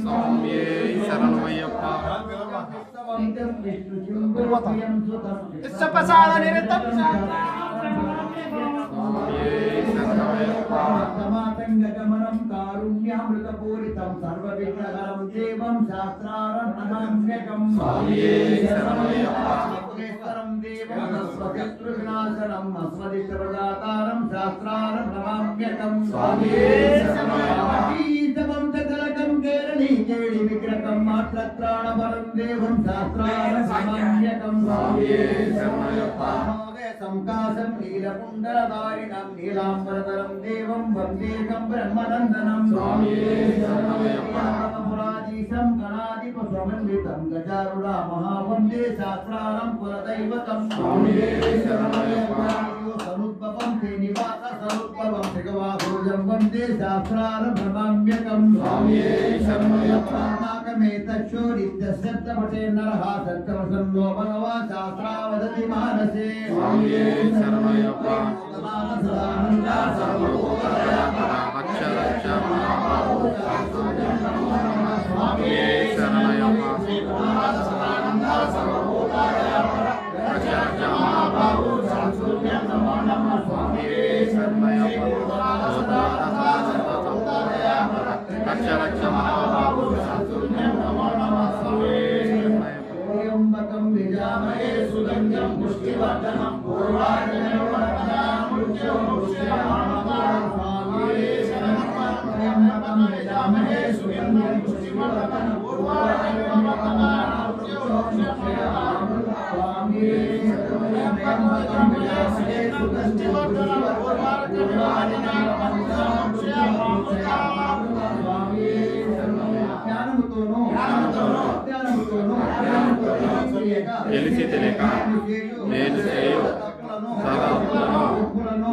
స్వామియే శరణమయ్యప్ప. ప్రసాద నిరతం समातंगमनं कारुण्यामृतपूरितं सर्वविघ्नहरं देवं शास्त्रारं नमाम्यहं स्वामिये शरणमయ్యప్ప. देवं सर्वशत्रुविनाशनम् अस्मदिष्टप्रदातारं शास्त्रारं नमाम्यहं स्वामिये शरणमయ్యప్ప. ईशवं चतुरकं केरळीकेळि विग्रहं मात्रत्राणपरं देवं शास्त्रारं नमाम्यहं स्वामिये शरणमయ్యప్ప. संकाशं नीलकुण्डलधारिणं नीलाम्बरधरं देवं वन्देकं ब्रह्मनन्दनं स्वामिये शरणमయ్యప్ప. पुराधीशं गणाधिपसमन्वितं गजारूढा महावन्दे शास्त्रारं कुलदैवतं स्वामिये शरणमయ్యప్ప. समुद्भवं श्रीनिवास समुद्भवं भगवाभोजं वन्दे शास्त्रारं नमाम्यकं स्वामिये शरणमయ్యప్ప. नाकमेतच्छोरित्यशब्दपटे नरः सत्तवसन्नो भगवान् शास्त्रा वदति मानसे स्वामिये शरणमయ్యప్ప. सदानन्दा सर्वभूतदयापरा रक्ष रक्ष स्वामिये शरणमయ్యప్ప. सदानन्दा सर्वभूतदयापरा रक्ष रक्ष महाबाहु सांसुर्यं नमो नमः स्वामिये शरणमయ్యప్ప. रक्ष रक्ष महाबाहु सांसुर्यं नमो नमः स्वामिये त्र्यम्बकं यजामहे सुगन्धिं पुष्टिवर्धनं पूर्वार्जनेन स्वामिये त्र्यम्बकं यजामहे सुगन्धिं पुष्टिवर्धनं पूर्वार्जनेन स्वामिये त्र्यम्बकं यजामहे सुगन्धिं తెలిసి తెలియక నేను చేయు తలపులను